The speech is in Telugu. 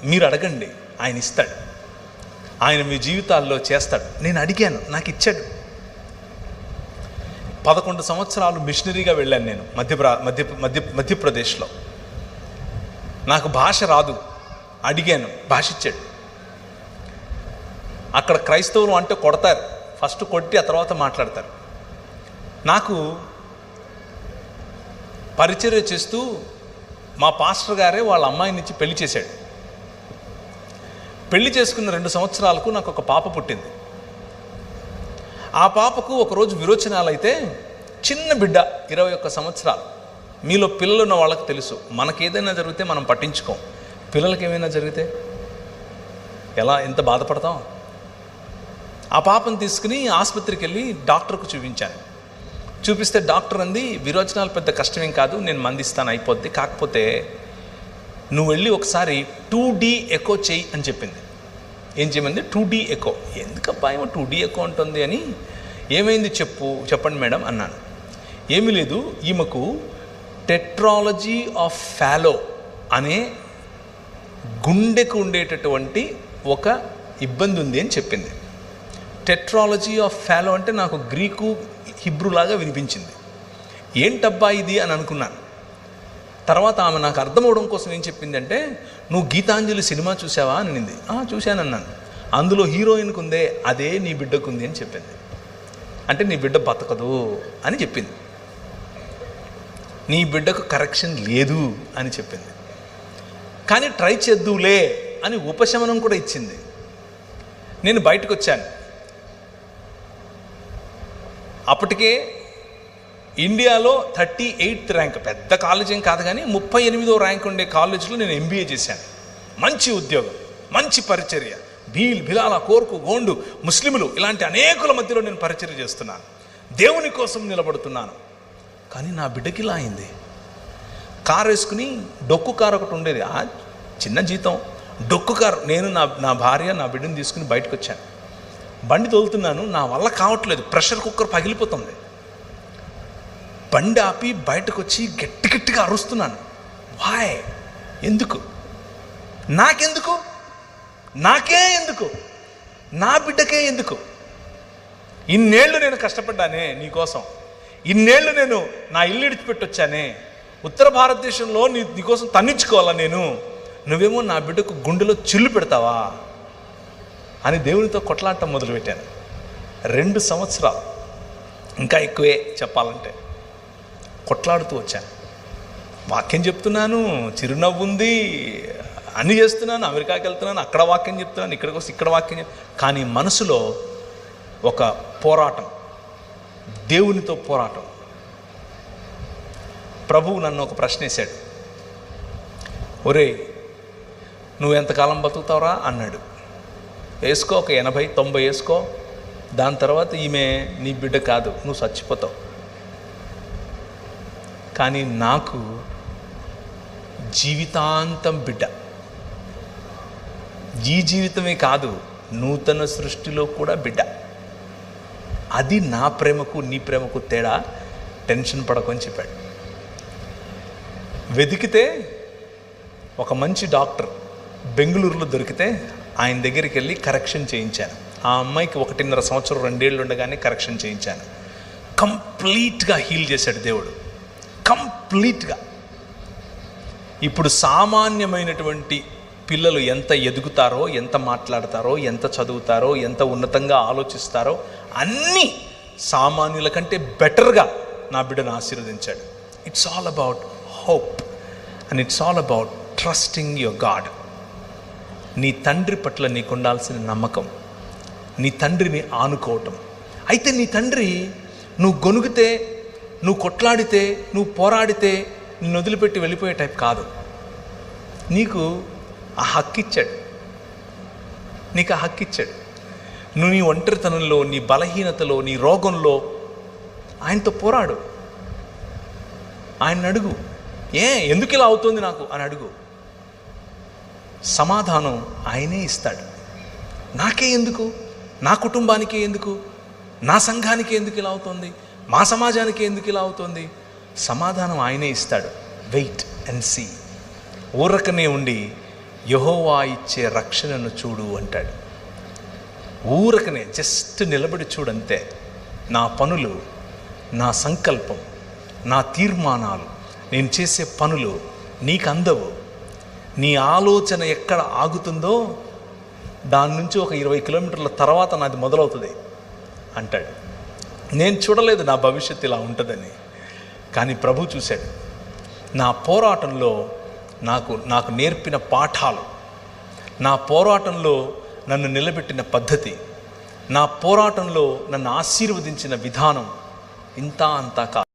మీరు అడగండి, ఆయన ఇస్తాడు. ఆయన మీ జీవితాల్లో చేస్తాడు. నేను అడిగాను, నాకు ఇచ్చాడు. 11 సంవత్సరాలు మిషనరీగా వెళ్ళాను నేను మధ్యప్రదేశ్లో. నాకు భాష రాదు, అడిగాను, భాష ఇచ్చాడు. అక్కడ క్రైస్తవులు అంటే కొడతారు, ఫస్ట్ కొట్టి ఆ తర్వాత మాట్లాడతారు. నాకు పరిచర్య చేస్తూ మా పాస్టర్ గారే వాళ్ళ అమ్మాయిని ఇచ్చి పెళ్లి చేశాడు. పెళ్లి చేసుకున్న 2 సంవత్సరాలకు నాకు ఒక పాప పుట్టింది. ఆ పాపకు ఒకరోజు విరోచనాలు అయితే, చిన్న బిడ్డ 21 సంవత్సరాలు. మీలో పిల్లలు ఉన్న వాళ్ళకి తెలుసు, మనకేదైనా జరిగితే మనం పట్టించుకోం, పిల్లలకి ఏమైనా జరిగితే ఎంత బాధపడతాం. ఆ పాపను తీసుకుని ఆసుపత్రికి వెళ్ళి డాక్టర్కు చూపించాను. చూపిస్తే డాక్టర్ అంది, విరోచనాలు పెద్ద కష్టమేం కాదు, నేను మందిస్తాను, అయిపోద్ది, కాకపోతే నువ్వు వెళ్ళి ఒకసారి 2D ఎకో చెయ్యి అని చెప్పింది. ఏం చేయమంది? 2D echo. ఎందుకబ్బా ఏమో 2D ఎకో ఉంటుంది అని. ఏమైంది చెప్పండి మేడం అన్నాను. ఏమీ లేదు, ఈమెకు టెట్రాలజీ ఆఫ్ ఫాలో అనే గుండెకు ఉండేటటువంటి ఒక ఇబ్బంది ఉంది అని చెప్పింది. టెట్రాలజీ ఆఫ్ ఫాలో అంటే నాకు గ్రీకు హిబ్రూలాగా వినిపించింది. ఏంటబ్బా ఇది అని అనుకున్నాను. తర్వాత ఆమె నాకు అర్థమవడం కోసం ఏం చెప్పిందంటే, నువ్వు గీతాంజలి సినిమా చూసావా అని అనింది. చూశానన్నాను. అందులో హీరోయిన్కి ఉందే అదే నీ బిడ్డకు ఉంది అని చెప్పింది. అంటే నీ బిడ్డ బతకదు అని చెప్పింది, నీ బిడ్డకు కరెక్షన్ లేదు అని చెప్పింది. కానీ ట్రై చేద్దులే అని ఉపశమనం కూడా ఇచ్చింది. నేను బయటకు వచ్చాను. అప్పటికే ఇండియాలో 38th ర్యాంక్, పెద్ద కాలేజ్ ఏం కాదు కానీ 38వ ర్యాంక్ ఉండే కాలేజీలో నేను MBA చేశాను. మంచి ఉద్యోగం, మంచి పరిచర్య, బిలాల, కోర్కు, గోండు, ముస్లింలు ఇలాంటి అనేకుల మధ్యలో నేను పరిచర్య చేస్తున్నాను, దేవుని కోసం నిలబడుతున్నాను. కానీ నా బిడ్డకి ఇలా అయింది. కారు వేసుకుని, డొక్కు కారు ఒకటి ఉండేది, చిన్న జీతం డొక్కు కారు, నేను నా భార్య నా బిడ్డను తీసుకుని బయటకు వచ్చాను. బండి తోలుతున్నాను, నా వల్ల కావట్లేదు, ప్రెషర్ కుక్కర్ పగిలిపోతుంది. బండి ఆపి బయటకు వచ్చి గట్టి గట్టిగా అరుస్తున్నాను. వాయ్, ఎందుకు? నాకెందుకు? నాకే ఎందుకు? నా బిడ్డకే ఎందుకు? ఇన్నేళ్ళు నేను కష్టపడ్డానే నీకోసం, ఇన్నేళ్ళు నేను నా ఇల్లు ఇడిచిపెట్టొచ్చానే, ఉత్తర భారతదేశంలో నీకోసం తన్నించుకోవాలా నేను, నువ్వేమో నా బిడ్డకు గుండెలో చిల్లు పెడతావా అని దేవునితో కొట్లాడటం మొదలుపెట్టాను. 2 సంవత్సరాలు, ఇంకా ఎక్కువే చెప్పాలంటే, కొట్లాడుతూ వచ్చాను. వాక్యం చెప్తున్నాను, చిరునవ్వు ఉంది, అన్నీ చేస్తున్నాను, అమెరికాకి వెళ్తున్నాను, అక్కడ వాక్యం చెప్తున్నాను, ఇక్కడికి వస్తే ఇక్కడ వాక్యం కానీ మనసులో ఒక పోరాటం, దేవునితో పోరాటం. ప్రభువు నన్ను ఒక ప్రశ్న వేశాడు. ఒరే, నువ్వు ఎంతకాలం బతుకుతావురా అన్నాడు. వేసుకో, ఒక 80-90 వేసుకో, దాని తర్వాత ఈమె నీ బిడ్డ కాదు, నువ్వు చచ్చిపోతావు. కానీ నాకు జీవితాంతం బిడ్డ. ఈ జీవితమే కాదు, నూతన సృష్టిలో కూడా బిడ్డ. అది నా ప్రేమకు నీ ప్రేమకు తేడా, టెన్షన్ పడకు అని చెప్పాడు. వెతికితే ఒక మంచి డాక్టర్ బెంగళూరులో దొరికితే ఆయన దగ్గరికి వెళ్ళి కరెక్షన్ చేయించాను. ఆ అమ్మాయికి 1.5 సంవత్సరం 2 ఏళ్ళు ఉండగానే కరెక్షన్ చేయించాను. కంప్లీట్గా హీల్ చేశాడు దేవుడు, కంప్లీట్గా. ఇప్పుడు సామాన్యమైనటువంటి పిల్లలు ఎంత ఎదుగుతారో, ఎంత మాట్లాడతారో, ఎంత చదువుతారో, ఎంత ఉన్నతంగా ఆలోచిస్తారో, అన్నీ సామాన్యుల కంటే బెటర్గా నా బిడ్డను ఆశీర్వదించాడు. It's all about hope and it's all about trusting your God. నీ తండ్రి పట్ల నీకు ఉండాల్సిన నమ్మకం, నీ తండ్రిని ఆనుకోవటం. అయితే నీ తండ్రి నువ్వు గొనుగితే, నువ్వు కొట్లాడితే, నువ్వు పోరాడితే నిన్ను వదిలిపెట్టి వెళ్ళిపోయే టైప్ కాదు. నీకు ఆ హక్కు ఇచ్చాడు, నీకు ఆ హక్కు ఇచ్చాడు. నువ్వు నీ ఒంటరితనంలో, నీ బలహీనతలో, నీ రోగంలో ఆయనతో పోరాడు. ఆయన అడుగు, ఎందుకు ఇలా అవుతుంది నాకు అని అడుగు. సమాధానం ఆయనే ఇస్తాడు. నాకే ఎందుకు, నా కుటుంబానికే ఎందుకు, నా సంఘానికి ఎందుకు ఇలా అవుతుంది, మా సమాజానికి ఎందుకు ఇలా అవుతుంది, సమాధానం ఆయనే ఇస్తాడు. Wait and see. ఊరకనే ఉండి యెహోవా ఇచ్చే రక్షణను చూడు అంటాడు. ఊరకనే జస్ట్ నిలబడి చూడంతే. నా పనులు, నా సంకల్పం, నా తీర్మానాలు, నేను చేసే పనులు నీకు అందవు. నీ ఆలోచన ఎక్కడ ఆగుతుందో దాని నుంచి ఒక 20 కిలోమీటర్ల తర్వాత నాది మొదలవుతుంది అంటాడు. నేను చూడలేదు నా భవిష్యత్తు ఇలా ఉంటుందని, కానీ ప్రభు చూశాడు. నా పోరాటంలో నాకు నేర్పిన పాఠాలు, నా పోరాటంలో నన్ను నిలబెట్టిన పద్ధతి, నా పోరాటంలో నన్ను ఆశీర్వదించిన విధానం ఇంత అంతా కాదు.